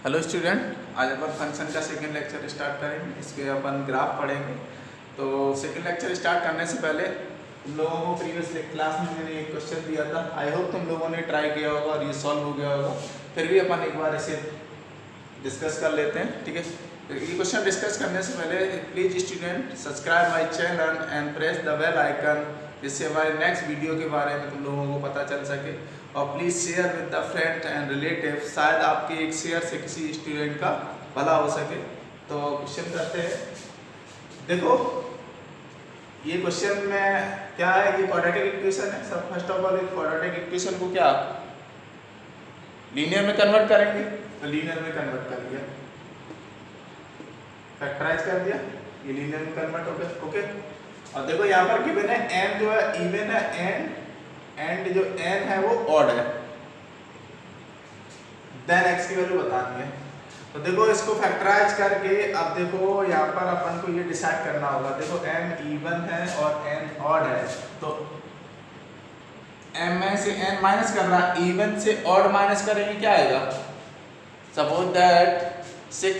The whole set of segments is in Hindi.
हेलो स्टूडेंट, आज अपन फंक्शन का सेकेंड लेक्चर स्टार्ट करेंगे। इस पे अपन ग्राफ पढ़ेंगे। तो सेकेंड लेक्चर स्टार्ट करने से पहले तुम लोगों को प्रीवियस क्लास में मैंने एक क्वेश्चन दिया था। आई होप तुम लोगों ने ट्राई किया होगा और ये सॉल्व हो गया होगा। फिर भी अपन एक बार इसे डिस्कस कर लेते हैं, ठीक है। तो ये क्वेश्चन डिस्कस करने से पहले please student subscribe my channel and press the bell icon, जिससे हमारे नेक्स्ट वीडियो के बारे में तुम लोगों को पता चल सके। और please share with the friend and relative, शायद आपके एक शेयर से किसी स्टूडेंट का भला हो सके। तो क्वेश्चन करते हैं। देखो ये क्वेश्चन में क्या है, ये क्वाड्रेटिक इक्वेशन है। सब first of all quadratic equation को क्या लीनियर में कन्वर्ट करेंगे। तो लीनियर में कन्वर्ट कर दिया, फैक्टराइज कर दिया, ये लीनियर में कन्वर्ट हो गया। ओके, और देखो यहाँ पर गिवन है n जो है इवन है, एंड जो n है वो ऑड है। देन x की वैल्यू बतानी है। तो देखो इसको फैक्टराइज करके अब देखो यहाँ पर अपन को ये डिसाइड करना होगा। देखो n इवन है और n ऑड है, तो m में से n माइनस कर रहा है, इवन से ऑड माइनस करेंगे क्या आएगा। सपोज दैट 6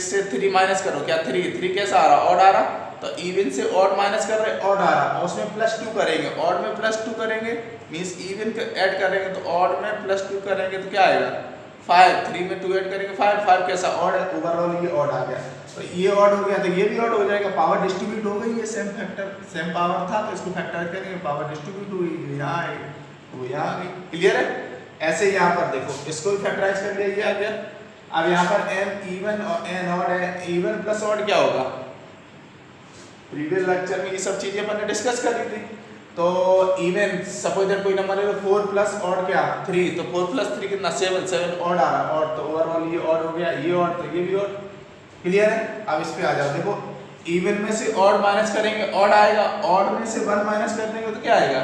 से 3 माइनस करो, क्या 3 कैसा आ रहा, ऑड आ रहा। तो इवन से ऑड माइनस कर रहे, ऑड आ रहा, और उसमें +2 करेंगे, ऑड में +2 करेंगे मींस इवन के ऐड करेंगे, तो ऑड में +2 करेंगे तो क्या आएगा 5। 3 में 2 ऐड करेंगे 5 कैसा ऑड है, ओवरऑल ये ऑड आ गया। तो ये ऑड हो गया तो ये भी ऑड हो जाएगा, पावर डिस्ट्रीब्यूट हो गई है, सेम फैक्टर सेम पावर था तो इसको फैक्टर करेंगे, पावर डिस्ट्रीब्यूट हुई, यहाँ आएगी वो यहाँ आ गई। क्लियर है। ऐसे यहाँ पर देखो इसको भी फैक्टराइज कर लिया, ये आ गया। अब यहाँ पर m इवन और n ऑड है, इवन प्लस ऑड क्या होगा। प्रीवियस लेक्चर में ये सब चीजें अपन ने डिस्कस कर ली थी। तो इवन सपोज दैट कोई नंबर है तो 4 प्लस ऑड क्या 3, तो 4 प्लस 3 कितना 7 ऑड आ रहा, ऑड तो ओवरऑल ये ऑड हो गया, ये ऑड तो ये भी ऑड। क्लियर है। अब इस पे आ जाओ, देखो इवन में से ऑड माइनस करेंगे ऑड आएगा, ऑड में से 1 माइनस कर देंगे तो क्या आएगा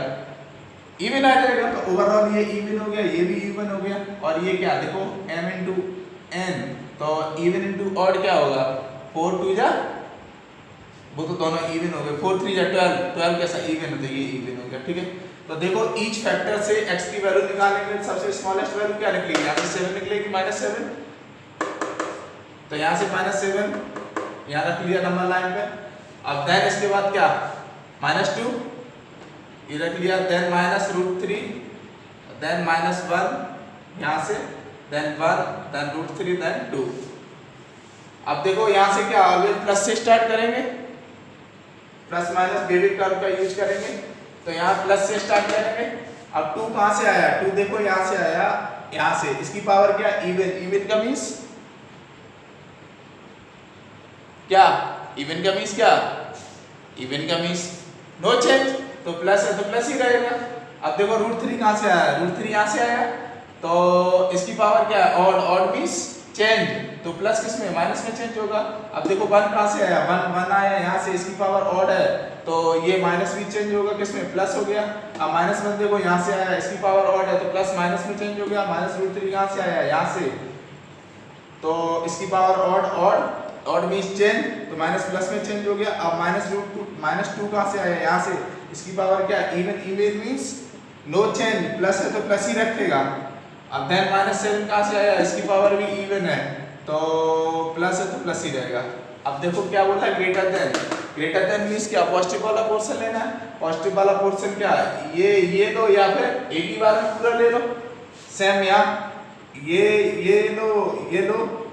इवन आ जाएगा। तो ओवरऑल ये इवन हो गया, ये भी इवन हो गया। और ये क्या देखो m इंटू n, तो इवन इंटू ऑड क्या होगा 4 2 जा, वो तो दोनों इवन हो गए, 4 3 जा 12, 12 कैसा इवन है, तो ये इवन हो गया। ठीक है। तो देखो ईच फैक्टर से x की वैल्यू निकालेंगे, सबसे स्मॉलेस्ट वैल्यू क्या निकलेगी, यहाँ से 7 निकलेगी -7, तो यहाँ से -7 यहाँ रख लिया नंबर लाइन पे। अब देन इसके बाद क्या -2 ये रख लिया, देन -√3, देन -1 यहाँ से, देन 1, देन √3, देन 2। अब देखो यहाँ से क्या ऑलवेज प्लस से स्टार्ट करेंगे, प्लस माइनस बेसिक कर्व का यूज करेंगे, तो यहाँ प्लस से स्टार्ट करेंगे। अब 2 कहाँ से आया, 2 देखो यहाँ से आया, यहाँ से इसकी पावर क्या इवन, इवन का मींस क्या, इवन का मींस क्या, इवन का मींस नो चेंज, तो प्लस है तो प्लस ही रहेगा। अब देखो √3 कहाँ से आया, √3 यहाँ से आया, तो इसकी पावर क्या है ऑड, ऑड मींस चेंज, तो प्लस किस में माइनस में चेंज होगा। अब देखो 1 कहाँ से आया, 1 आया यहाँ से, इसकी पावर ऑड है, तो ये माइनस भी चेंज होगा किस में प्लस हो गया। अब -1 देखो यहाँ से आया, इसकी पावर ऑड है, तो प्लस माइनस में चेंज हो गया। -√3 कहाँ से आया, यहाँ से, तो इसकी power odd, odd odd means change, तो माइनस प्लस में चेंज हो गया। अब -2 कहाँ से आया, यहाँ से, इसकी पावर क्या even, even means no change, plus है तो प्लस ही रखेगा। अब देन -7 कहाँ से आया, इसकी पावर भी इवन है, तो प्लस है तो प्लस ही रहेगा। अब देखो क्या बोला है ग्रेटर देन मींस क्या पॉजिटिव वाला पोर्शन लेना है। पॉजिटिव वाला पोर्शन क्या है, ये लो या फिर एक ही बार में पूरा ले लो, सेम या ये लो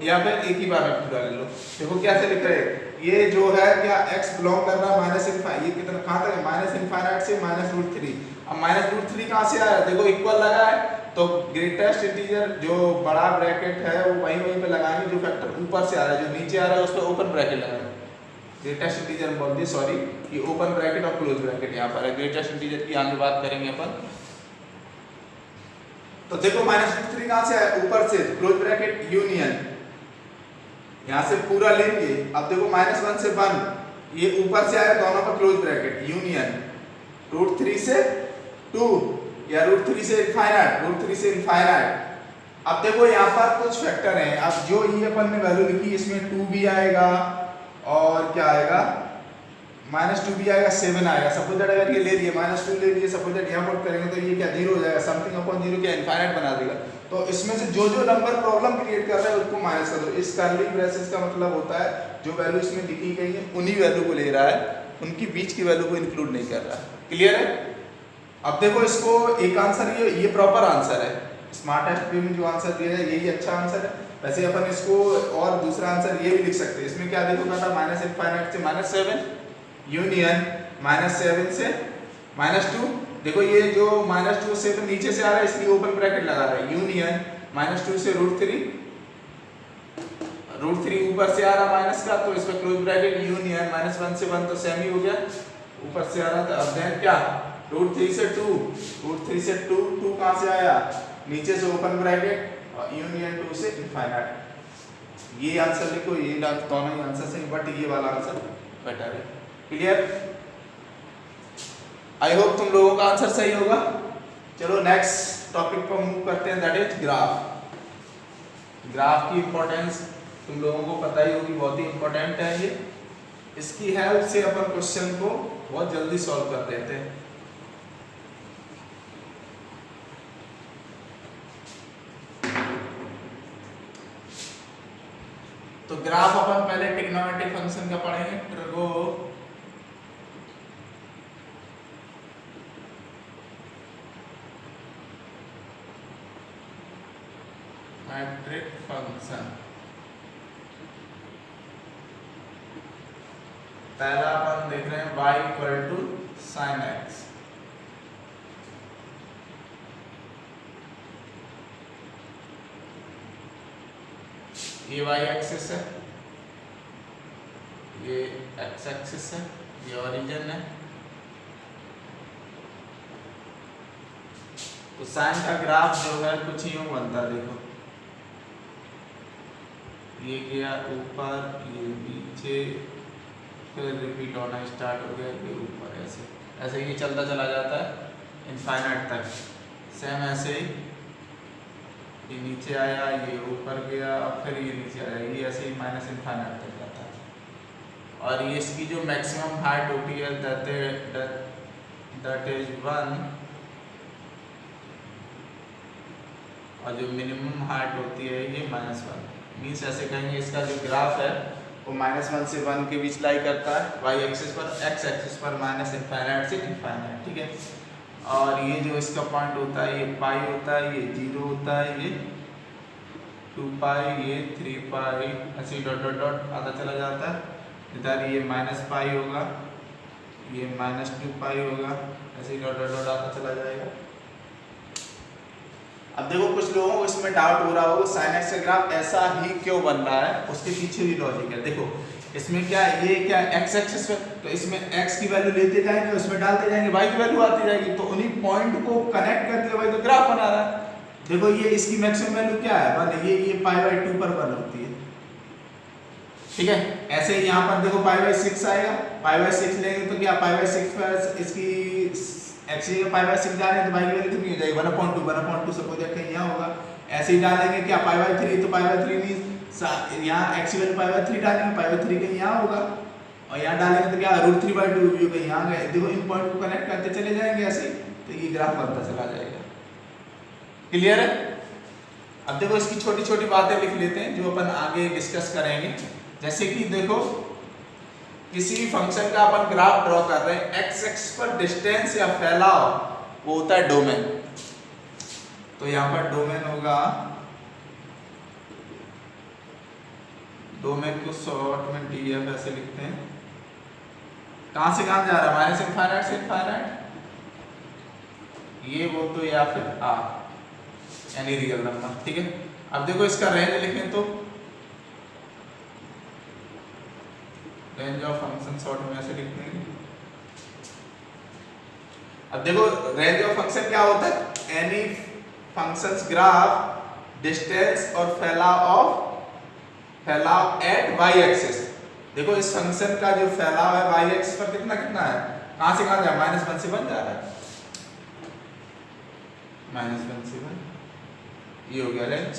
या फिर एक ही बार में पूरा ले लो। देखो क्या से लिख रहे हैं, ये जो है क्या x बिलोंग कर रहा है -∞, ये कितना कहाँ तक है -∞ से -√3। अब -√3 कहाँ से आया, देखो इक्वल लगा है, तो ग्रेटेस्ट इंटीजर जो बड़ा ब्रैकेट है वो वहीं पे लगाएंगे, जो फैक्टर ऊपर से आ रहा है, जो नीचे आ रहा है उस पर ओपन ब्रैकेट लगाएंगे। ग्रेटेस्ट इंटीजर बोल दी, सॉरी, ये ओपन ब्रैकेट और क्लोज ब्रैकेट यहाँ पर है। ग्रेटेस्ट इंटीजर की आगे बात करेंगे अपन। तो देखो -√3 कहाँ से आया, ऊपर से, क्लोज ब्रैकेट यूनियन, यहाँ से पूरा लेंगे। अब देखो -1 से 1, ये ऊपर से आया, दोनों का क्लोज ब्रैकेट यूनियन, √3 से 2 या √3 से इनफाइनाइट, √3 से इनफाइनाइट। अब देखो यहाँ पर कुछ फैक्टर हैं, अब जो ये अपन ने वैल्यू लिखी इसमें 2 भी आएगा और क्या आएगा -2 भी आएगा, 7 आएगा। सपोज दैट अगर ये ले लिए -2 ले लिए, सपोज दैट यहाँ पुट करेंगे तो ये क्या 0 हो जाएगा, समथिंग अपॉन 0 क्या इनफाइनाइट बना देगा। तो इसमें से जो जो नंबर प्रॉब्लम क्रिएट कर रहा है उसको माइनस कर दो। इस कर्ली ब्रेसेस का मतलब होता है जो वैल्यू इसमें लिखी गई है उन्हीं वैल्यू को ले रहा है, उनकी बीच की वैल्यू को इंक्लूड नहीं कर रहा है। क्लियर है? अब देखो इसको एक आंसर ये प्रॉपर आंसर है, स्मार्टेस्ट वे में जो आंसर दिया है यही अच्छा आंसर है। वैसे अपन इसको और दूसरा आंसर ये भी लिख सकते हैं। इसमें क्या देखो बेटा, माइनस इनफाइनाइट से -7 यूनियन -7 से -2। देखो ये जो -2 से तो नीचे से आ रहा है इसलिए ओपन ब्रैकेट लगा रहा है, यूनियन -2 से √3 ऊपर से आ रहा माइनस का तो इसमें क्लोज ब्रैकेट यूनियन -1 से 1 तो सेम ही हो गया, ऊपर से आ रहा था। अब देन क्या √3 से 2 2 कहां से आया, नीचे से ओपन ब्रैकेट और यूनियन 2 से इनफाइनाइट। ये आंसर लिखो, ये दोनों ही आंसर सही, बट ये वाला आंसर बेटर है। क्लियर? आई होप तुम लोगों का आंसर सही होगा। चलो नेक्स्ट टॉपिक पर मूव करते हैं, दैट इज ग्राफ। ग्राफ की इंपॉर्टेंस तुम लोगों को पता ही होगी, बहुत ही इंपॉर्टेंट है ये। इसकी हेल्प से अपन क्वेश्चन को बहुत जल्दी सॉल्व कर देते हैं। तो ग्राफ अपन पहले ट्रिग्नोमेट्रिक फंक्शन का पढ़ेंगे, ट्रिग्नोमेट्रिक फंक्शन। पहला अपन देख रहे हैं y = sin x। ये y एक्सिस है, ये x एक्सिस है, ये ओरिजिन है। तो साइन का ग्राफ जो है कुछ यूं बनता है, देखो ये गया ऊपर, ये नीचे, फिर रिपीट होना स्टार्ट हो गया, ये ऊपर, ऐसे ऐसे ये चलता चला जाता है इनफाइनाइट तक। सेम ऐसे ही ये नीचे आया, ये ऊपर गया, फिर ये नीचे आया, ये ऐसे ही माइनस इनफाइनाइट तक जाता है। और ये इसकी जो मैक्सिमम हाइट होती है दैट इज 1, और जो मिनिमम हाइट होती है ये -1। मीन्स ऐसे कहेंगे इसका जो ग्राफ है वो -1 से 1 के बीच लाई करता है, y एक्सिस पर, x एक्सिस पर माइनस इनफाइनाइट से इनफाइनाइट। ठीक है? और ये जो इसका पॉइंट होता है ये पाई होता है, ये 0 होता है, ये 2 पाई, ये 3 पाई, ऐसे डॉट डॉट डॉट आता चला जाता है। इधर ये -पाई होगा, ये -2 पाई होगा, ऐसे डॉट डॉट डॉट आता चला जाएगा। अब देखो कुछ लोगों को इसमें डाउट हो रहा होगा sin x का ग्राफ ऐसा ही क्यों बन रहा है, उसके पीछे भी लॉजिक है। देखो इसमें क्या, ये क्या x एक्सिस पे, तो इसमें x की वैल्यू लेते जाएंगे, उसमें डालते जाएंगे, y की वैल्यू आती जाएगी, तो उन्हीं पॉइंट को कनेक्ट करके भाई तो ग्राफ बना रहा है। देखो ये इसकी मैक्सिमम वैल्यू क्या है, वन, ये π/2 पर 1 होती है। ठीक है? ऐसे ही यहाँ पर देखो π/6 आएगा, π/6 लेंगे तो क्या π/6 पर इसकी x की π/6 डालें तो y की वैल्यू कितनी हो जाएगी, 1/2 सपोज कहीं यहाँ होगा। ऐसे ही डालेंगे क्या π/3, तो π/3 मींस यहाँ x की वैल्यू π/3 डालेंगे, π/3 कहीं यहाँ होगा, और यहाँ डालेंगे तो क्या √3/2 भी कहीं यहाँ गए। देखो इन पॉइंट को कनेक्ट करते चले जाएंगे ऐसे, तो ये ग्राफ बनता चला जाएगा। क्लियर है? अब देखो इसकी छोटी छोटी बातें लिख लेते हैं जो अपन आगे डिस्कस करेंगे। जैसे कि देखो किसी भी फंक्शन का अपन ग्राफ ड्रॉ कर रहे हैं, x एक्सिस पर डिस्टेंस या फैलाव वो होता है डोमेन। तो यहाँ पर डोमेन होगा, डोमेन को शॉर्ट में df ऐसे लिखते हैं। कहां से कहां जा रहा है, माइनस इनफाइनाइट से इनफाइनाइट, ये वो तो या फिर r यानी रियल नंबर। ठीक है? अब देखो इसका रेंज लिखें तो रेंज ऑफ फंक्शन शॉर्ट में ऐसे लिख देंगे। अब देखो रेंज ऑफ फंक्शन क्या होता है, एनी फंक्शंस ग्राफ डिस्टेंस और फैलाव एट y एक्सिस। देखो इस फंक्शन का जो फैलाव है y एक्सिस पर कितना कितना है, कहां से कहां जा रहा है, -1 से 1 जा रहा है, -1 से 1, ये हो गया रेंज।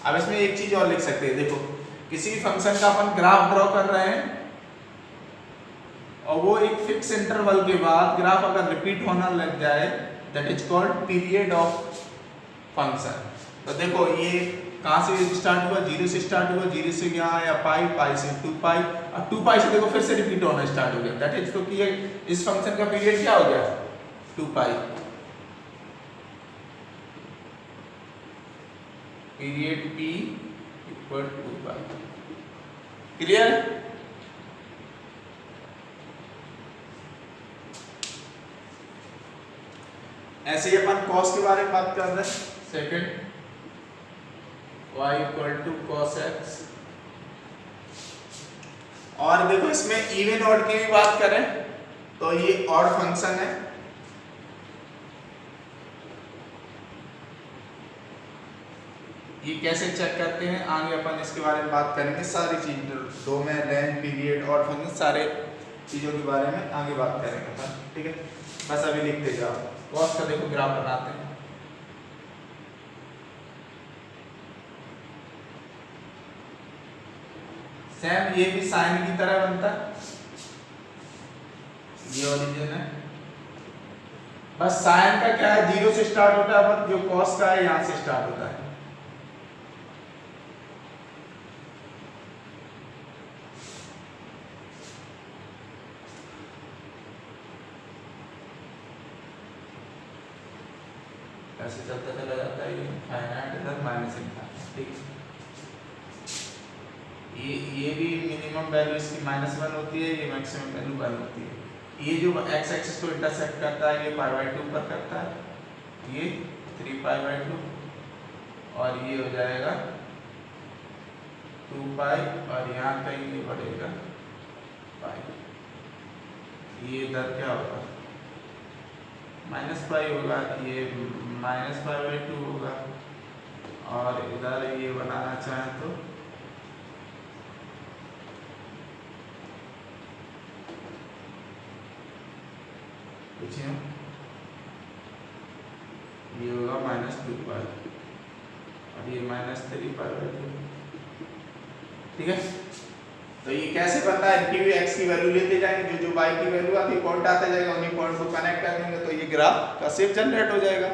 अब इसमें एक चीज और लिख सकते हैं, देखो किसी भी फंक्शन का अपन ग्राफ ड्रॉ कर रहे हैं और वो एक फिक्स इंटरवल के बाद ग्राफ अगर रिपीट होना लग जाए, that is called period of function. तो देखो ये कहाँ से स्टार्ट हुआ, 0 से स्टार्ट हुआ, 0 से यहाँ आया पाई, पाई से 2 पाई, अब 2 पाई से देखो फिर से रिपीट होना स्टार्ट हो गया, दैट इज तो कि इस फंक्शन का पीरियड क्या हो गया 2 पाई, पीरियड p इक्वल 2 पाई। क्लियर? ऐसे ही अपन कॉस के बारे में बात कर रहे हैं। Second y equal to cos x, और देखो इसमें इवन ऑड की भी बात करें तो ये ऑड फंक्शन है, ये कैसे चेक करते हैं आगे अपन इसके बारे में बात करेंगे, सारी चीज domain, range, period, odd function, सारे चीजों के बारे में आगे बात करेंगे अपन, ठीक है। बस अभी लिखते जाओ। कॉस का देखो ग्राफ बनाते हैं, सेम ये भी साइन की तरह बनता है, ये ओरिजिन है, बस साइन का क्या है 0 से स्टार्ट होता है, पर जो कॉस का है यहां से स्टार्ट होता है। ऐसे चलता चला जाता है, ये फाइनाइट इधर माइनस इनफाइनाइट, ठीक है। ये भी मिनिमम वैल्यू इसकी -1 होती है, ये मैक्सिमम वैल्यू 1 होती है। ये जो x एक्सिस को इंटरसेक्ट करता है ये π/2 पर करता है, ये 3π/2, और ये हो जाएगा 2 पाई, और यहाँ कहीं नहीं बढ़ेगा पाई, ये इधर क्या होगा -π होगा, ये -π/2 होगा, और इधर ये बनाना चाहें तो ये होगा -2 पाई, और ये -3π/2, ठीक है। तो ये कैसे बनता है, इनकी भी x की वैल्यू लेते जाएंगे, जो y की वैल्यू आती पॉइंट आते जाएगा, उन्हीं पॉइंट को कनेक्ट कर देंगे, तो ये ग्राफ का शेप जनरेट हो जाएगा।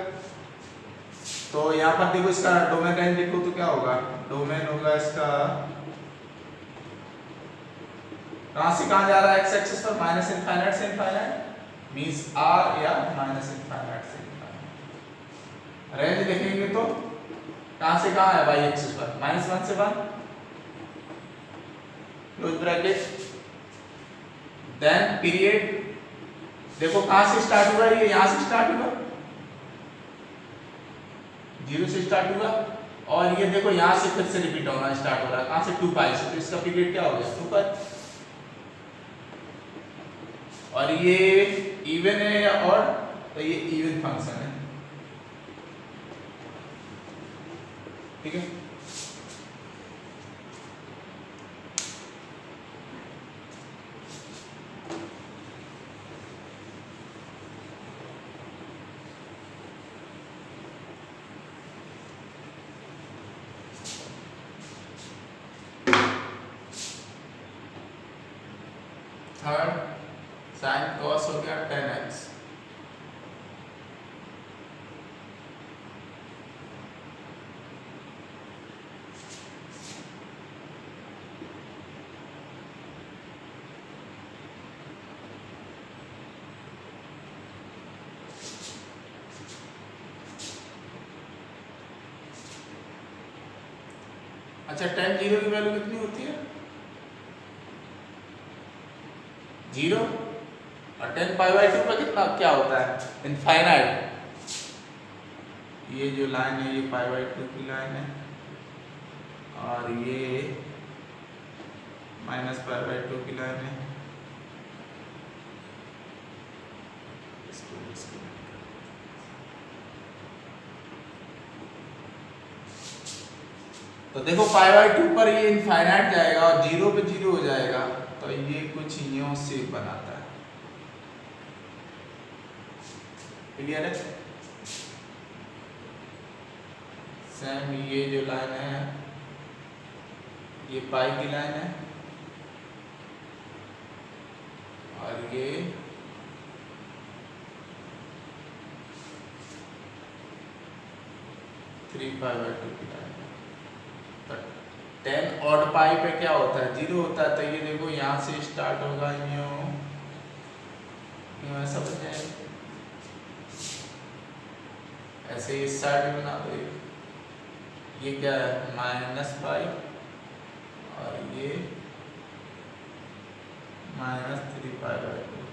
तो यहाँ पर देखो इसका डोमेन रेंज देखो तो क्या होगा, डोमेन होगा इसका कहाँ से कहाँ जा रहा है, x एक्सिस पर -∞ से इनफाइनाइट, मींस r या -∞ से इनफाइनाइट। रेंज देखेंगे तो कहाँ से कहाँ है y एक्सिस पर, -1 से 1, क्लोज ब्रैकेट, देन पीरियड देखो कहाँ से स्टार्ट हुआ, ये यहाँ से स्टार्ट हुआ, 0 से स्टार्ट हुआ, और ये देखो यहाँ से फिर से रिपीट होना स्टार्ट हो रहा है, कहाँ से 2 पाई से, तो इसका पीरियड क्या हो गया 2 पाई। और ये इवन है या ऑड, तो ये इवन फंक्शन है, ठीक है। थर्ड साइन कॉस हो गया 10x, अच्छा tan 0 की वैल्यू कितनी होती है 0, और tan π/2 पर कितना क्या होता है इनफाइनाइट। ये जो लाइन है ये π/2 की लाइन है, और ये -π/2 की लाइन है, तो देखो π/2 पर ये इनफाइनाइट जाएगा और 0 पे 0 हो जाएगा, तो ये कुछ यूं शेप बनाता है, क्लियर है। सेम ये जो लाइन है ये पाई की लाइन है, और ये 3 पाई/2 की लाइन। तो 10 ऑड पाई पे क्या होता है, 0 होता है। तो ये देखो यहाँ से स्टार्ट होगा, यूँ ऐसा बन जाएगा। ऐसे इस साइड में बना दो। ये क्या है, -पाई, और ये -3 पाई/2।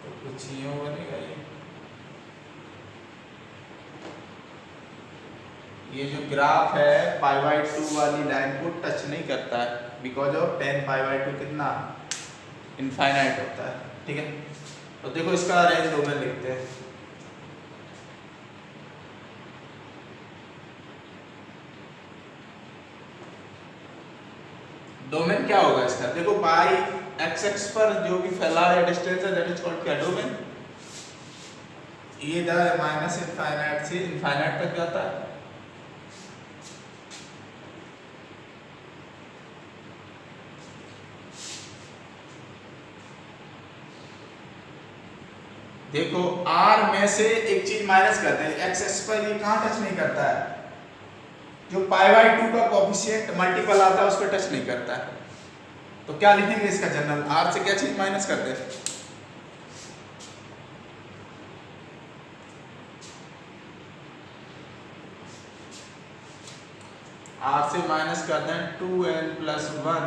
तो कुछ यूँ बनेगा। ये जो ग्राफ है π/2 वाली लाइन को टच नहीं करता है, बिकॉज ऑफ 10 π/2 कितना इनफाइनाइट होता है। ठीक है, तो देखो इसका रेंज डोमेन लिखते हैं। डोमेन क्या होगा इसका, देखो पाई x पर जो भी फैला है डिस्टेंस है, दैट इज कॉल्ड क्या, डोमेन। ये -इनफाइनाइट से इनफाइनाइट तक जाता है। देखो r में से एक चीज माइनस करते हैं, x पर ये कहाँ टच नहीं करता है, जो π/2 का कोफिशिएंट मल्टीपल आता है उस पर टच नहीं करता है। तो क्या लिखेंगे इसका जनरल, r से क्या चीज माइनस करते हैं, r से माइनस कर दें 2n + 1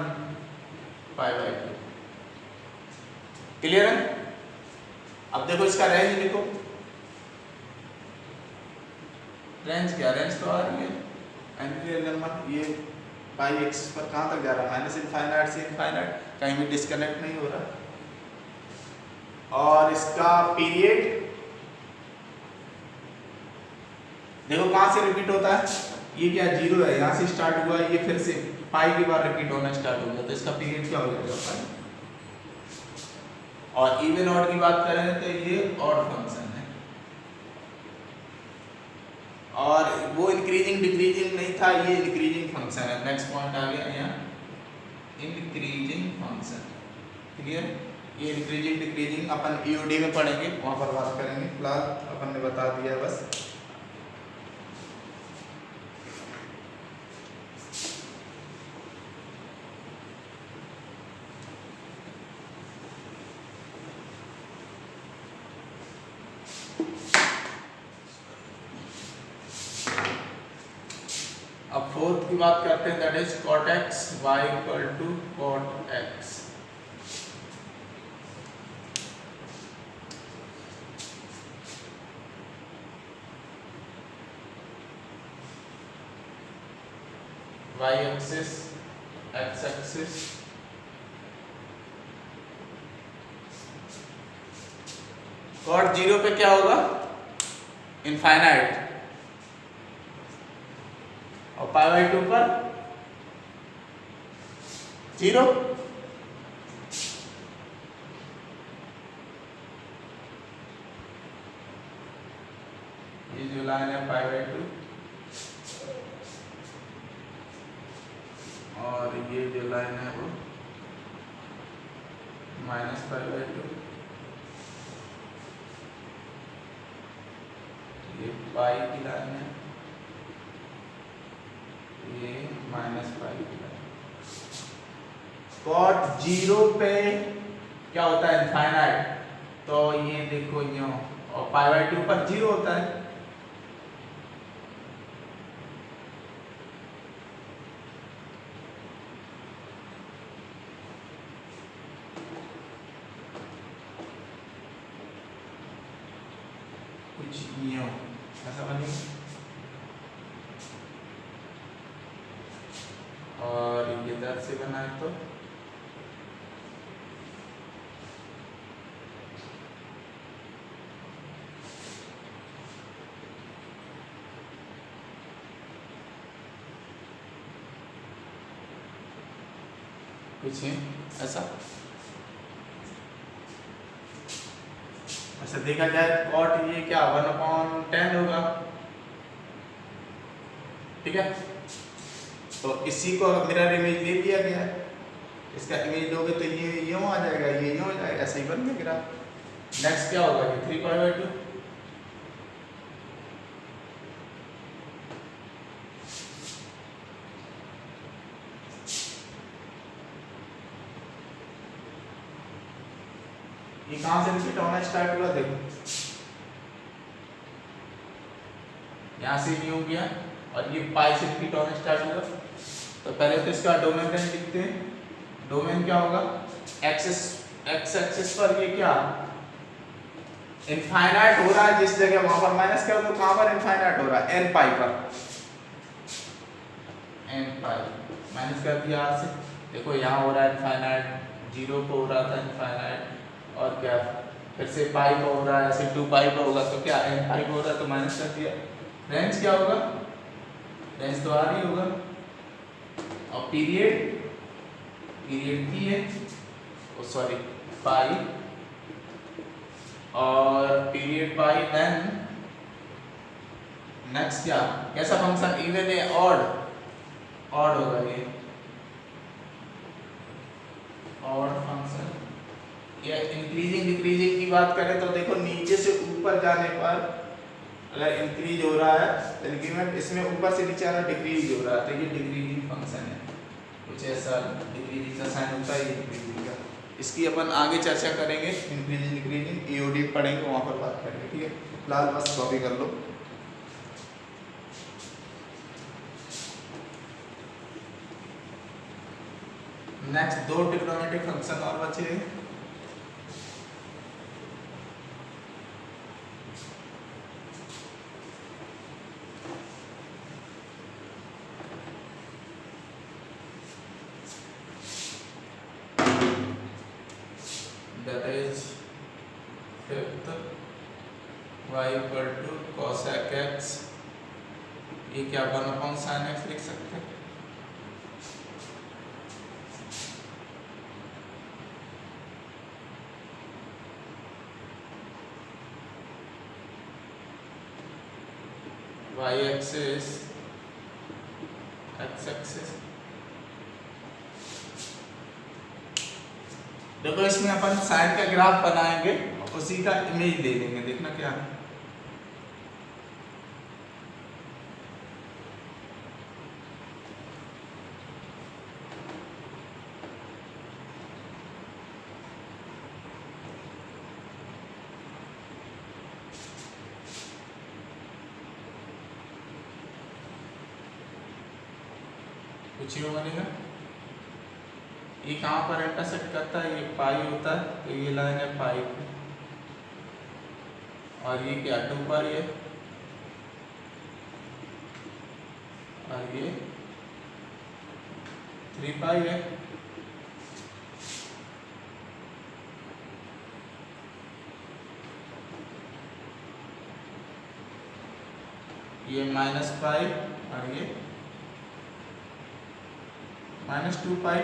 π/2। क्लियर है। अब देखो इसका रेंज लिखो, रेंज क्या, रेंज तो आ रही है एंटीरियर नंबर। ये पाई एक्सिस पर कहाँ तक जा रहा है, -इनफाइनाइट से इनफाइनाइट, कहीं भी डिस्कनेक्ट नहीं हो रहा। और इसका पीरियड देखो कहाँ से रिपीट होता है, ये क्या 0 है, यहाँ से स्टार्ट हुआ, ये फिर से पाई के बाद रिपीट होना स्टार्ट हो गया। तो इसका पीरियड क्या हो जाएगा, पाई। और इवन ऑड की बात करें तो ये ऑड फंक्शन है, और वो इंक्रीजिंग डिक्रीजिंग नहीं था, ये इंक्रीजिंग फंक्शन है। नेक्स्ट पॉइंट आ गया यहाँ, इंक्रीजिंग फंक्शन। क्लियर। ये इंक्रीजिंग डिक्रीजिंग अपन ईओडी में पढ़ेंगे, वहाँ पर बात करेंगे, फिलहाल अपन ने बता दिया बस। अब फोर्थ की बात करते हैं, that is cot x y = cot x। y axis, x axis, cot 0 पे क्या होगा, इनफाइनाइट, और π/2 पर 0। ये जो लाइन है π/2, और ये जो लाइन है वो -π/2। ये पाई की लाइन है, ये -π की लाइन। cot 0 पे क्या होता है, इनफाइनाइट। तो ये देखो यूं, और π/2 पर 0 होता है। कुछ यूं ऐसा बनेगा, और ये इधर से बनाए तो कुछ ऐसा। ऐसा देखा जाए cot ये क्या 1/10 होगा। ठीक है, तो इसी को मिरर इमेज ले लिया गया है, इसका इमेज दोगे तो ये यूँ आ जाएगा, ये यूँ आ जाएगा, ऐसे ही बन गया ग्राफ। नेक्स्ट क्या होगा, ये 3 π/2, ये कहाँ से रिपीट होना स्टार्ट हुआ, देखो यहाँ से न्यू गया और ये पाई से रिपीट होना स्टार्ट हुआ। तो पहले तो इसका डोमेन रेंज लिखते हैं। डोमेन क्या होगा, एक्स एक्सिस पर ये क्या इनफाइनाइट हो रहा है, जिस जगह वहां पर माइनस कर दो, कहां पर इनफाइनाइट हो रहा है, एन पाई पर, एन पाई माइनस कर दिया आर से। देखो यहाँ हो रहा है इनफाइनाइट, 0 को हो रहा था इनफाइनाइट, और क्या फिर से पाई को हो रहा है, ऐसे 2 पाई को होगा, तो क्या एन पाई को हो रहा है तो माइनस कर दिया। रेंज क्या होगा, रेंज तो आर ही होगा, और पीरियड पी है, सॉरी पाई, और पीरियड पाई, देन नेक्स्ट क्या, कैसा फंक्शन, इवन है ऑड, ऑड होगा ये ऑड फंक्शन। या इंक्रीजिंग डिक्रीजिंग की बात करें तो देखो नीचे से ऊपर जाने पर अगर इंक्रीज हो रहा है तो इंक्रीमेंट, इसमें ऊपर से नीचे आना डिक्रीज हो रहा है, तो ये डिक्रीजिंग फंक्शन है, कुछ ऐसा डिक्रीजिंग का साइन होता है, ये डिक्रीजिंग का। इसकी अपन आगे चर्चा करेंगे, इंक्रीजिंग डिक्रीजिंग ईओडी पढ़ेंगे, वहाँ पर बात करेंगे, ठीक है। फिलहाल बस कॉपी कर लो। नेक्स्ट 2 ट्रिग्नोमेट्रिक फंक्शन और बचे, that is fifth y equal to cosec x, ये क्या 1/sin x लिख सकते हैं। y axis x axis, देखो इसमें अपन साइन का ग्राफ बनाएंगे, उसी का इमेज दे देंगे, देखना क्या है। कुछ यूं बनेगा, ये कहाँ पर इंटरसेक्ट करता है, ये पाई होता है, तो ये लाइन है पाई पे, और ये क्या 2 पर ये, और ये 3 पाई है। ये माइनस पाई और ये -2 पाई।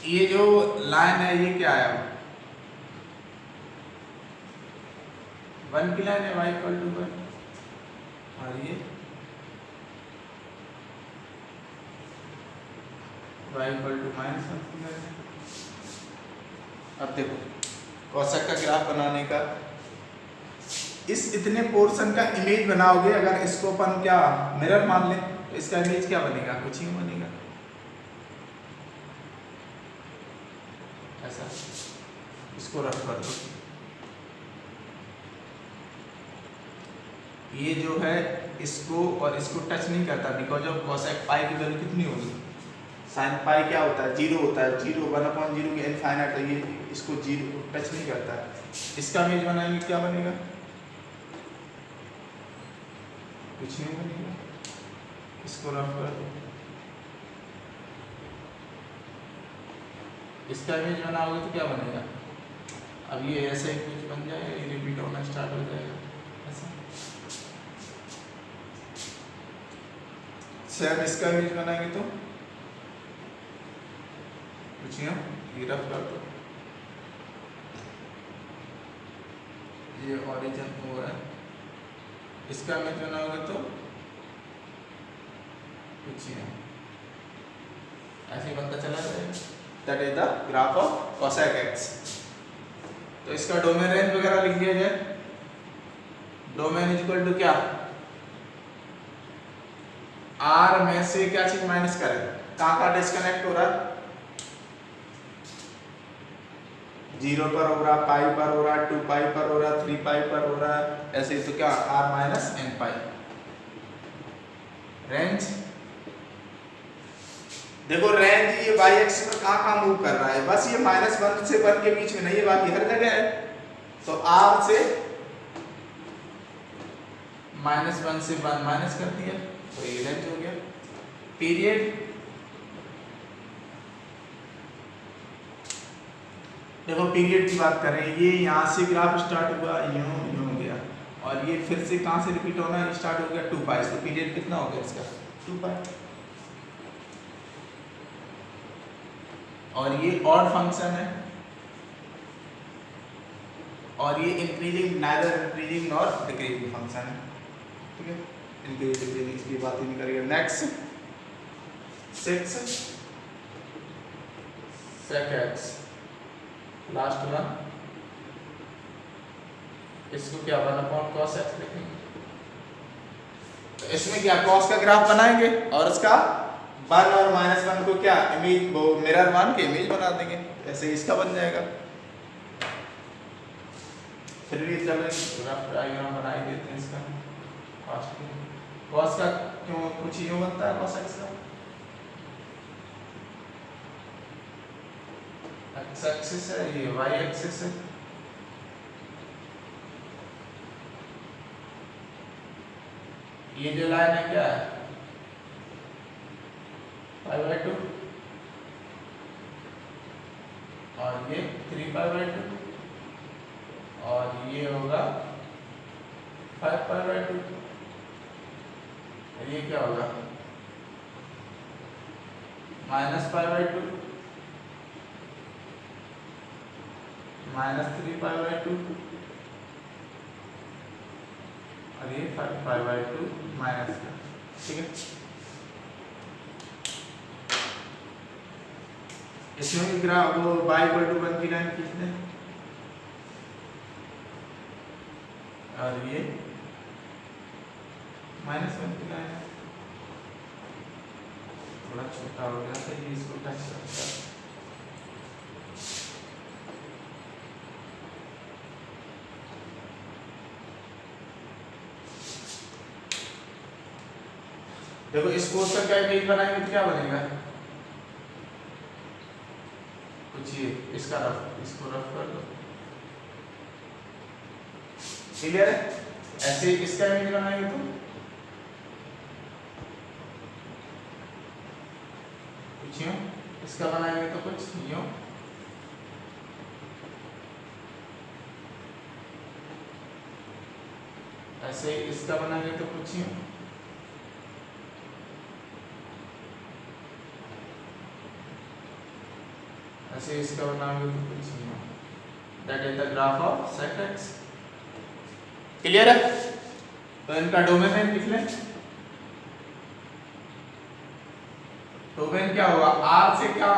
ये जो लाइन है ये क्या है, 1 की लाइन है, y इक्वल टू 1, और ये y इक्वल टू -1 की लाइन है। अब देखो कॉसेक का ग्राफ बनाने का, इस इतने पोर्शन का इमेज बनाओगे, अगर इसको अपन क्या मिरर मान लें तो इसका इमेज क्या बनेगा, कुछ ही बनेगा ऐसा। इसको रख कर दो, ये जो है इसको और इसको टच नहीं करता, बिकॉज ऑफ कॉसेक पाई की वैल्यू कितनी होगी, साइन पाई क्या होता है 0 होता है, 0 1/0 की इनफाइनाइट, तो ये इसको 0 टच नहीं करता है। इसका इमेज बनाएंगे क्या बनेगा, कुछ नहीं बनेगा। इसको रफ कर दो, इसका इमेज बनाओगे तो क्या बनेगा, अब ये ऐसे ही कुछ बन जाएगा, ये रिपीट होना स्टार्ट हो जाएगा ऐसा। सेम इसका इमेज बनाएंगे तो कुछ नहीं, ये रफ कर दो, ये ओरिजिन हो रहा है, इसका इमेज बनाओगे तो कुछ नहीं, ऐसे ही बनता चला जाएगा। That is the graph of cosec x। तो इसका डोमेन रेंज वगैरह लिख दिया जाए, डोमेन इज इक्वल टू क्या, आर में से क्या चीज माइनस करें, कहाँ का डिस्कनेक्ट हो रहा है, 0 पर हो रहा, पाई पर हो रहा, 2 पाई पर हो रहा, 3 पाई पर हो रहा है, ऐसे ही तो क्या r minus n pi. Range देखो, रेंज ये वाई एक्सिस पर कहाँ मूव कर रहा है, बस ये -1 से 1 के बीच में नहीं है, बाकी हर जगह है। तो आर से -1 से 1 माइनस कर दिया तो ये रेंज हो गया। पीरियड देखो, पीरियड की बात करें, ये यहाँ से ग्राफ स्टार्ट हुआ, यूं हो गया, और ये फिर से कहाँ से रिपीट होना स्टार्ट हो गया, 2 पाई। तो पीरियड कितना हो गया इसका, 2 पाई। और ये ऑड फंक्शन है, और ये increasing, neither increasing nor decreasing function है, ठीक है। इंक्रीजिंग डिक्रीजिंग की बात ही नहीं करेंगे। Next 6 sec x, last one, इसको क्या 1/cos x लिखेंगे। तो इसमें क्या cos का ग्राफ बनाएंगे और उसका 1 और -1 को क्या इमेज, वो मिरर मान के इमेज बना देंगे, ऐसे इसका बन जाएगा। फिर भी चलो ग्राफ डायग्राम बना ही देते हैं इसका। cos का क्यों कुछ यूं बनता है, cos x का x एक्सिस है, ये y एक्सिस है, ये जो लाइन है क्या है, π/2, और ये 3π/2, और ये होगा 5π/2, ये क्या होगा -π/2 -3π/2, और ये 5π/2 माइनस का, ठीक है। इसमें भी ग्राफ वो y/1 की लाइन खींच दें, और ये -1 की लाइन है, थोड़ा छोटा हो गया था ये, इसको टच करता है। देखो, इस कोर्स का क्या इमेज बनाएंगे तो क्या बनेगा, कुछ ये इसका रफ, इसको रफ कर दो, क्लियर है। ऐसे इसका इमेज बनाएंगे तो कुछ यूं, इसका बनाएंगे तो कुछ यूं, ऐसे इसका बनाएंगे तो कुछ यूं, ऐसे इसका बनाएंगे तो कुछ यूं। That is the graph of sec x, clear है। तो इनका डोमेन लिख लें, डोमेन क्या होगा, r से क्या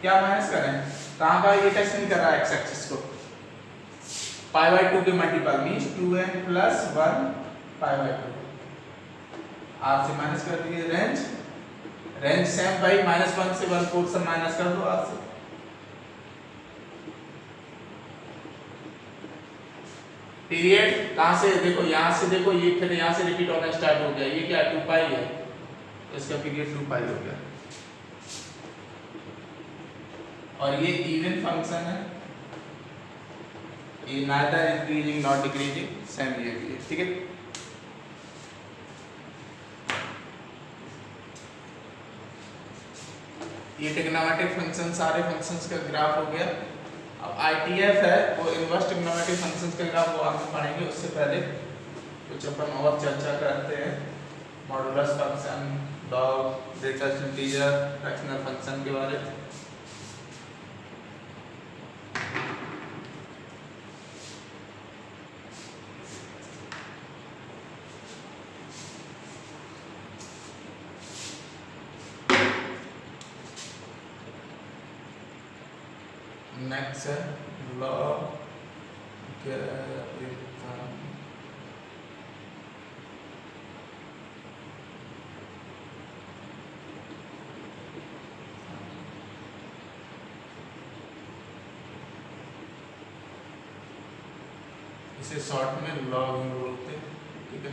क्या माइनस करें, कहाँ का ये टेस्ट नहीं कर रहा है x एक्सिस को, π/2 के मल्टीपल मींस 2n + 1 π/2, r से माइनस कर दीजिए। रेंज रेंज सेम भाई, -1 से 1/4 से माइनस कर दो r से। पीरियड कहाँ से देखो, यहाँ से देखो, ये फिर यहाँ से रिपीट होना स्टार्ट हो गया, ये क्या 2 पाई है, इसका पीरियड 2 पाई हो गया, और ये इवन फंक्शन है, ये neither increasing not decreasing, same ये भी है, ठीक है। ये ट्रिग्नोमेट्रिक फंक्शन, सारे फंक्शंस का ग्राफ हो गया। अब ITF है, वो इनवर्स ट्रिग्नोमेट्रिक फंक्शंस का ग्राफ वो आगे पढ़ेंगे, उससे पहले कुछ अपन और चर्चा करते हैं modulus function, log, greatest integer, fractional function के बारे में। नेक्स्ट है लॉगरिथम, इसे शॉर्ट में लॉग में बोलते हैं, ठीक है।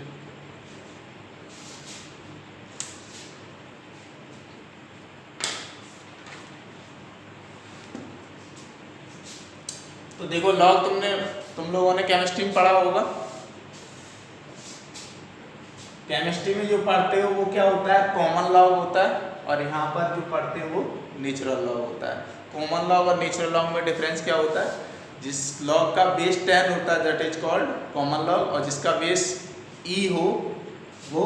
तो देखो लॉग तुम लोगों ने केमिस्ट्री में पढ़ा होगा। केमिस्ट्री में जो पढ़ते हो वो क्या होता है, कॉमन लॉग होता है, और यहाँ पर जो पढ़ते हो वो नेचुरल लॉग होता है। कॉमन लॉग और नेचुरल लॉग में डिफरेंस क्या होता है, जिस लॉग का बेस 10 होता है that is called common log, और जिसका बेस ई हो वो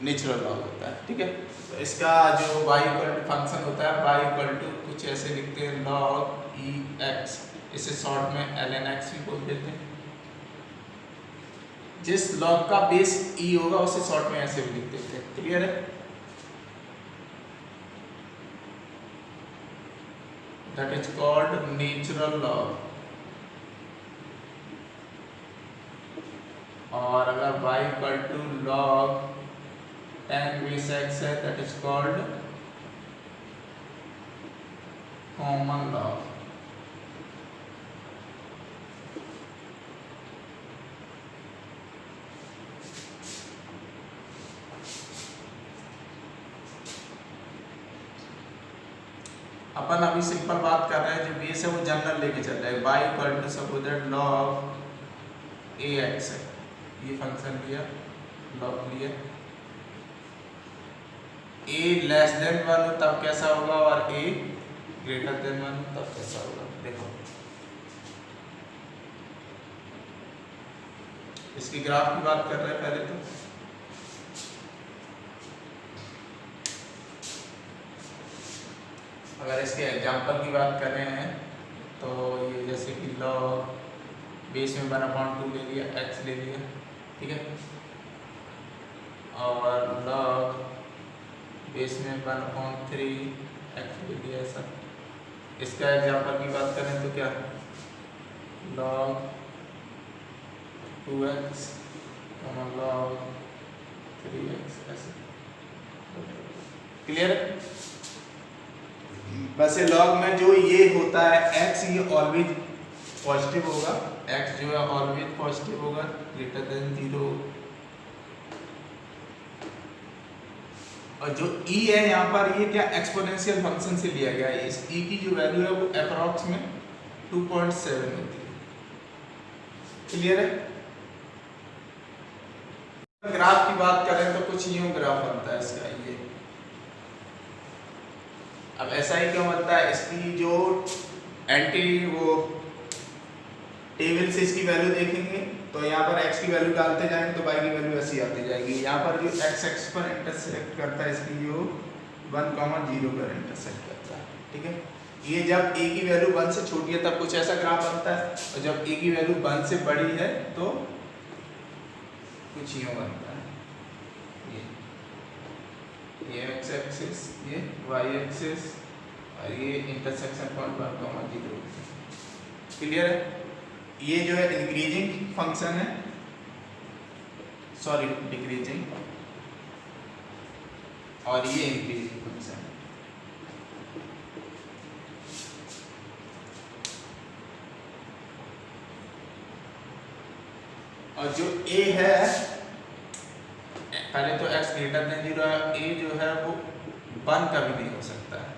नेचुरल लॉग होता है, ठीक है। तो इसका जो y इक्वल टू फंक्शन होता है, y इक्वल टू कुछ ऐसे लिखते हैं log e x, इसे शॉर्ट में ln x भी बोल देते हैं। जिस लॉग का बेस e होगा उसे शॉर्ट में ऐसे भी लिख देते हैं, क्लियर है। That is called natural log. और अगर y इक्वल टू log tan base x है that is called common log. अपन अभी सिंपल बात कर रहे हैं, जो बेस है वो जनरल लेके चल रहे हैं। y equal to suppose that log ax है, ये फंक्शन लिया, लॉग लिया, a लेस देन 1 हो तब कैसा होगा और a ग्रेटर देन 1 हो तब कैसा होगा। देखो इसकी ग्राफ की बात कर रहे हैं पहले। तो अगर इसके एग्जांपल की बात कर रहे हैं तो ये जैसे कि log बेस में 1/2 ले लिया, x ले लिया, ठीक है, और log बेस में 1/3 x ले लिया ऐसा। इसका एग्जांपल की बात करें तो क्या log 2x log 3x ऐसे, क्लियर है। वैसे लॉग में जो ये होता है x, ये ऑलवेज पॉजिटिव होगा, x जो है ऑलवेज पॉजिटिव होगा, ग्रेटर देन 0। और जो e है यहाँ पर, ये क्या एक्सपोनेंशियल फंक्शन से लिया गया है। इस e की जो वैल्यू है वो अप्रॉक्स में 2.7 होती है, क्लियर है। ग्राफ की बात करें तो कुछ यूं ग्राफ बनता है इसका ये। अब ऐसा ही क्यों बनता है, इसकी जो एंटी वो टेबल से इसकी वैल्यू देखेंगे तो यहाँ पर x की वैल्यू डालते जाएंगे तो y की वैल्यू ऐसी आती जाएगी। यहाँ पर जो x x पर इंटरसेक्ट करता है, इसकी जो 1,0 पर इंटरसेक्ट करता है, ठीक है। ये जब a की वैल्यू 1 से छोटी है तब कुछ ऐसा ग्राफ बनता है, और जब a की वैल्यू 1 से बड़ी है तो कुछ यूं बनता है। ये x एक्सिस, ये y एक्सिस, और ये इंटरसेक्शन पॉइंट 1,0, क्लियर है। ये जो है इंक्रीजिंग फंक्शन है, सॉरी डिक्रीजिंग, और ये इंक्रीजिंग फंक्शन है। और जो a है, पहले तो x ग्रेटर देन 0 है, a जो है वो 1 कभी नहीं हो सकता है,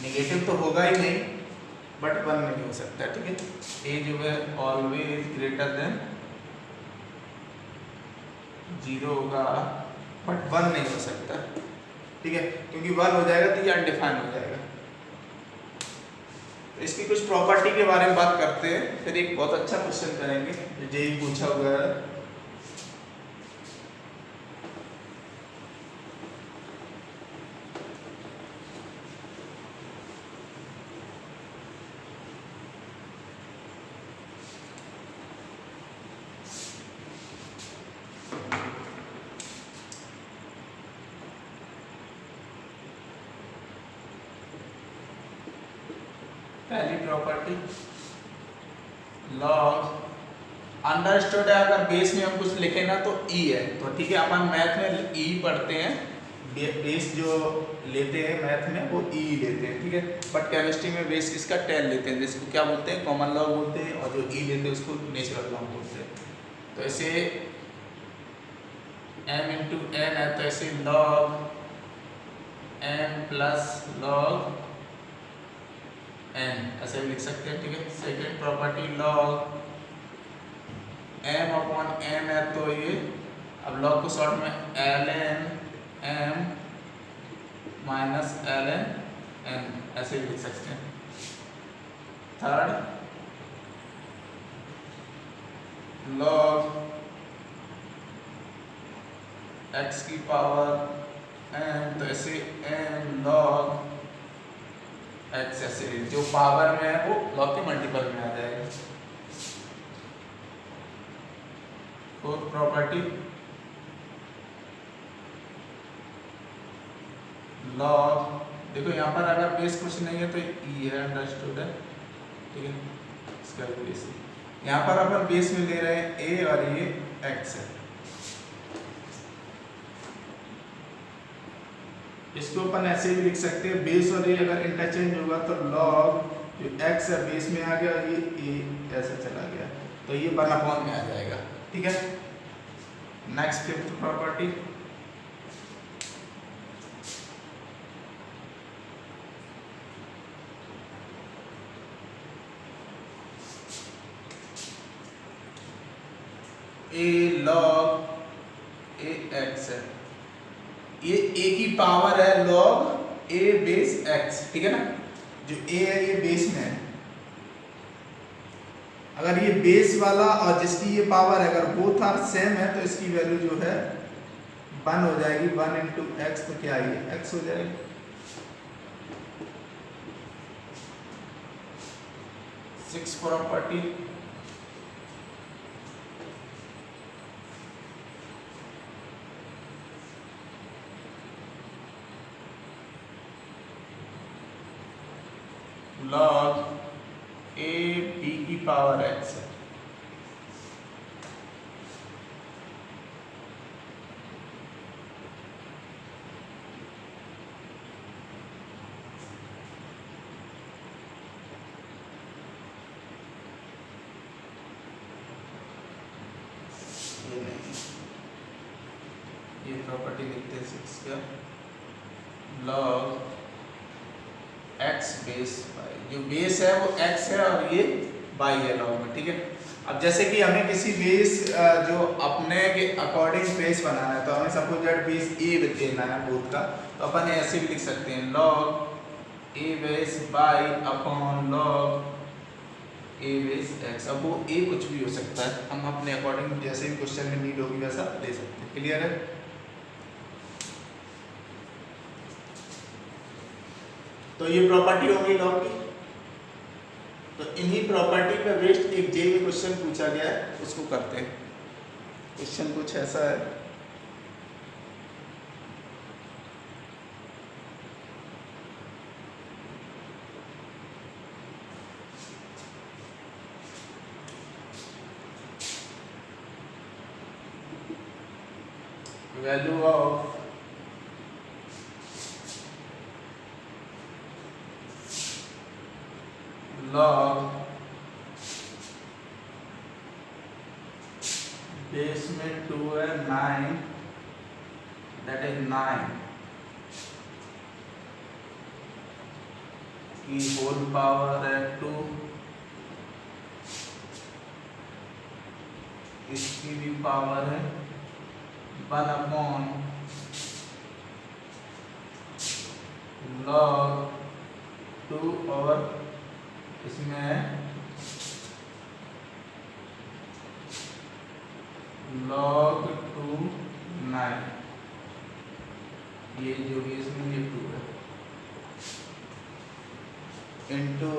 नेगेटिव तो होगा ही नहीं बट 1 नहीं हो सकता, ठीक है। a जो है ऑलवेज ग्रेटर देन 0 होगा बट 1 नहीं हो सकता, ठीक है, क्योंकि 1 हो जाएगा तो ये अनडिफाइंड हो जाएगा। तो इसकी कुछ प्रॉपर्टी के बारे में बात करते हैं, फिर एक बहुत अच्छा क्वेश्चन करेंगे जो जेई पूछा हुआ है। पहली प्रॉपर्टी लॉग अंडरस्टूड है, अगर बेस में हम कुछ लिखे ना तो ई है, तो ठीक है अपन मैथ में ई पढ़ते हैं, बेस जो लेते हैं मैथ में वो ई लेते हैं, ठीक है, बट केमिस्ट्री में बेस किसका 10 लेते हैं, जिसको क्या बोलते हैं कॉमन लॉग बोलते हैं, और जो ई लेते हैं उसको नेचुरल लॉग बोलते हैं। तो ऐसे m इंटू एन है, तो ऐसे log m plus log n ऐसे भी लिख सकते हैं, ठीक है। Second property log m upon n है, तो ये अब लॉग को शॉर्ट में ln m minus ln n ऐसे भी लिख सकते हैं। थर्ड लॉग x की पावर n, तो ऐसे m log x ऐसे जो पावर में है वो log के मल्टीपल में आ जाएगा। फोर्थ प्रॉपर्टी लॉग, देखो यहाँ पर अगर बेस कुछ नहीं है तो ई है, अंडरस्टूड है, ठीक है, इसका बेस यहाँ पर अपन बेस में ले रहे हैं a और ये x है। इसको अपन ऐसे भी लिख सकते हैं, बेस और ये अगर इंटरचेंज होगा तो लॉग जो x है बेस में आ गया और ये a ऐसे चला गया, तो ये 1/, में आ जाएगा, ठीक है। Next fifth property a log a x है, ये a की पावर है log a बेस x, ठीक है ना, जो a है ये बेस में है, अगर ये बेस वाला और जिसकी ये पावर है अगर बोथ आर सेम है तो इसकी वैल्यू जो है 1 हो जाएगी, 1 इंटू एक्स, तो क्या ये x हो जाएगी। Six property log a b की पावर x है, ये प्रॉपर्टी लिखते हैं 6 का log x बेस बाई, जो बेस है वो x है और ये बाई है लॉग में, ठीक है। अब जैसे कि हमें किसी बेस जो अपने के अकॉर्डिंग बेस बनाना है, तो हमें सपोज दैट बेस a देना है बोथ का, तो अपन ऐसे भी लिख सकते हैं log a base by upon log a base x। अब वो a कुछ भी हो सकता है, हम अपने अकॉर्डिंग जैसे भी क्वेश्चन में नीड होगी वैसा ले सकते हैं, क्लियर है। तो ये प्रॉपर्टी होगी लॉग की। तो इन्हीं प्रॉपर्टी पे बेस्ड एक जेईई में क्वेश्चन पूछा गया है, उसको करते हैं। क्वेश्चन कुछ ऐसा है, वैल्यू ऑफ log बेस में 2 है 9, that is 9 की होल पावर है 2, इसकी भी पावर है 1 अपॉन log 2 और इसमें log 2 9, ये जो भी इसमें ये 2 है इंटू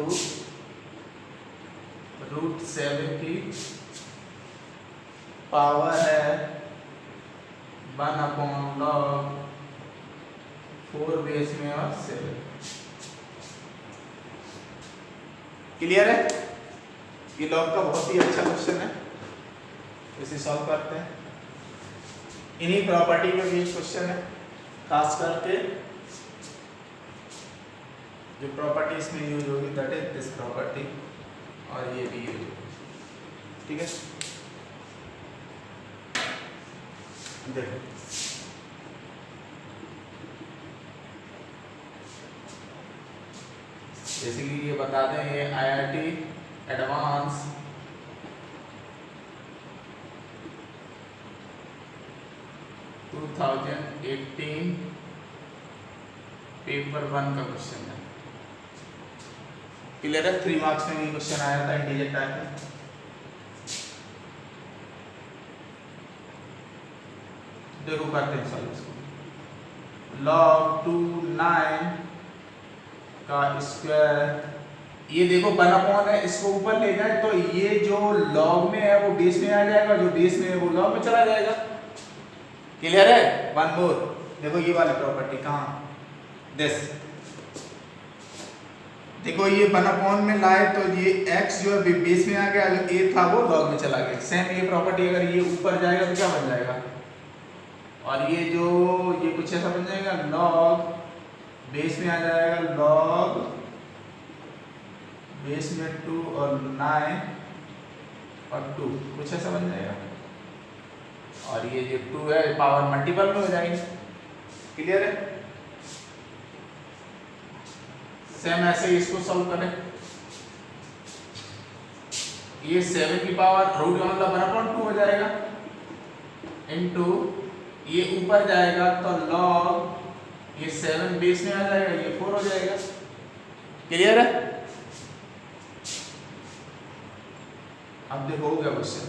√7 की पावर है 1 अपॉन log 4 बेस में और 7। क्लियर है, ये लॉग का बहुत ही अच्छा क्वेश्चन है, इसे सॉल्व करते हैं। इन्हीं प्रॉपर्टी पे बेस्ड क्वेश्चन है। खास करके जो प्रॉपर्टी इसमें यूज होगी दैट इज दिस प्रॉपर्टी, और ये भी यूज होगी। ठीक है, देखो बेसिकली ये बता दें, ये IIT एडवांस पेपर 1 का क्वेश्चन है। क्लियर है? 3 मार्क्स में ये क्वेश्चन आया था इंटीजर टाइप में। देखो करते हैं सॉल्व इसको। log 2 9 का स्क्वायर, ये देखो 1/, है इसको ऊपर ले जाए तो ये जो log में है वो बेस में आ जाएगा, जो बेस में है वो log में चला जाएगा। क्लियर है? वन मोर, देखो ये वाली प्रॉपर्टी कहाँ, दिस देखो ये 1/, में लाए तो ये x जो है बेस में आ गया, जो a था वो log में चला गया। सेम ये प्रॉपर्टी अगर ये ऊपर जाएगा तो क्या बन जाएगा, और ये जो ये कुछ ऐसा बन जाएगा, log बेस में आ जाएगा, log बेस में 2 और 9 और 2 कुछ ऐसा बन जाएगा, और ये जो 2 है पावर मल्टीपल में हो जाएगी। क्लियर है? सेम ऐसे ही इसको सॉल्व करें। ये 7 की पावर रूट का मतलब 1/2 हो जाएगा, इनटू ये ऊपर जाएगा तो log ये 7 बेस में आ जाएगा, ये 4 हो जाएगा। क्लियर है? अब देखो हो गया क्वेश्चन,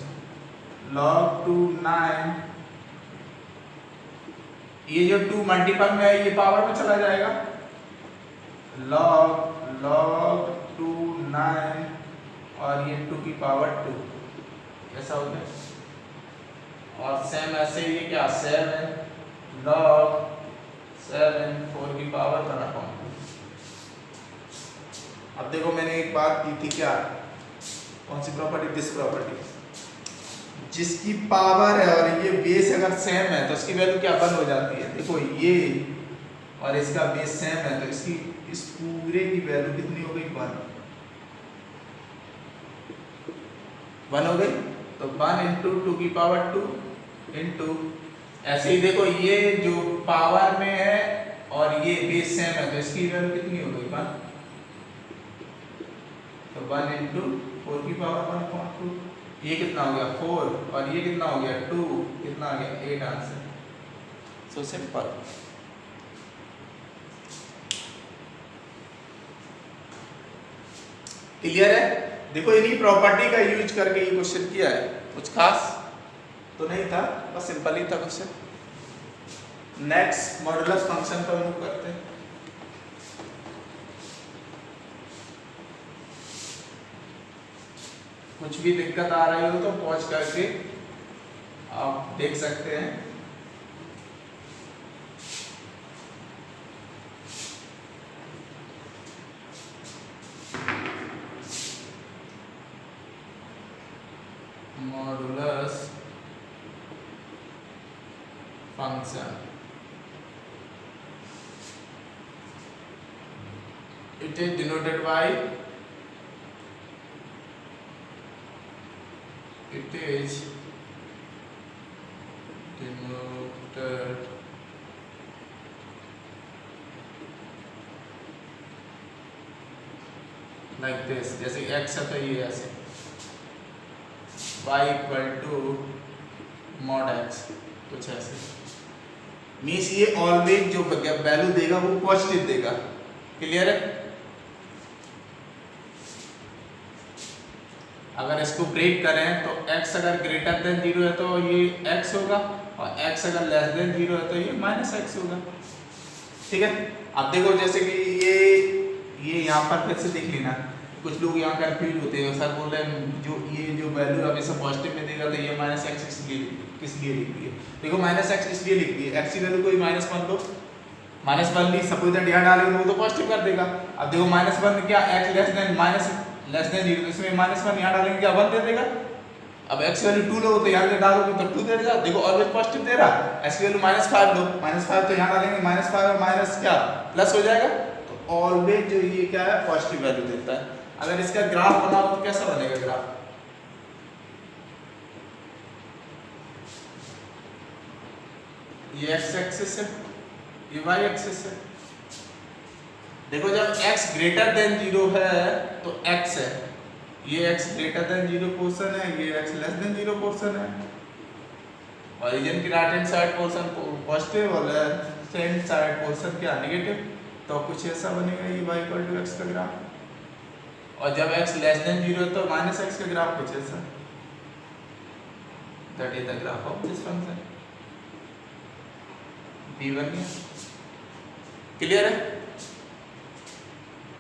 log 2 9, ये जो 2 मल्टीपल में है ये पावर में चला जाएगा, log 2 9 और ये 2 की पावर 2, ऐसा हो गया। और सेम ऐसे ही क्या 7 log 7 4 की पावर 1/2। अब देखो मैंने एक बात की थी, क्या, कौन सी प्रॉपर्टी, दिस प्रॉपर्टी, जिसकी पावर है और ये बेस अगर सेम है तो इसकी वैल्यू क्या 1 हो जाती है। देखो ये और इसका बेस सेम है तो इसकी इस पूरे की वैल्यू कितनी हो गई, 1 हो गई। तो 1 इंटू 2 की पावर 2 इंटू, ऐसे ही देखो ये जो पावर में है और ये बेस सेम है तो इसकी वैल्यू कितनी हो गई, 1। तो 1 इंटू 4 की पावर 1/2, ये कितना हो गया 4, और ये कितना हो गया 2, कितना आ गया 8 आंसर। So simple. क्लियर है? देखो इन्हीं प्रॉपर्टी का यूज करके ये क्वेश्चन किया है, कुछ खास तो नहीं था, बस सिंपल ही था क्वेश्चन। नेक्स्ट मॉडुलस फंक्शन पर मूव करते हैं। कुछ भी दिक्कत आ रही हो तो पॉज करके आप देख सकते हैं। Modulus function, it is denoted by, it is denoted like this, जैसे x है तो ये ऐसे y equal to mod x, कुछ ऐसे। मीन्स ये ऑलवेज जो वैल्यू देगा वो पॉजिटिव देगा। क्लियर है? अगर इसको ब्रेक करें तो x अगर ग्रेटर देन 0 है तो ये x होगा, और x अगर लेस देन 0 है तो ये -x होगा। ठीक है? अब देखो जैसे कि ये यहाँ पर फिर से देख लेना, कुछ लोग यहाँ कंफ्यूज होते हैं, सर बोल रहे हैं जो ये जो वैल्यू हमेशा पॉजिटिव में देगा तो ये -x किस लिए लिख दी है। देखो -x इसलिए लिख दी है, x की वैल्यू कोई -1 लो, -1 ली, सपोज दैट यहाँ डालेंगे वो तो पॉजिटिव कर देगा। अब देखो -1 क्या, x लेस देन 0, इसमें -1 यहाँ डालेंगे क्या 1 दे देगा। अब x वैल्यू 2 लो तो यहाँ पे डालोगे तो 2 देगा, देखो ऑलवेज पॉजिटिव दे रहा, x की वैल्यू -5 लो, -5 तो यहाँ डालेंगे -5 और माइनस क्या प्लस हो जाएगा, तो ऑलवेज जो ये क्या है पॉजिटिव वैल्यू देता है। अगर इसका ग्राफ बनाओ तो कैसा बनेगा ग्राफ, ये x एक्सिस है, ये y एक्सिस है। देखो जब x ग्रेटर देन 0 है तो x है, ये x ग्रेटर देन 0 पोर्शन है, ये x लेस देन 0 पोर्शन है। ओरिजिन की right hand side portion positive और लेफ्ट हैंड साइड पोर्शन क्या नेगेटिव, तो कुछ ऐसा बनेगा ये y इक्वल टू x का ग्राफ। और जब x लेस देन 0 तो -x का ग्राफ कुछ ऐसा, that is the graph of this function. b बन गया, क्लियर है।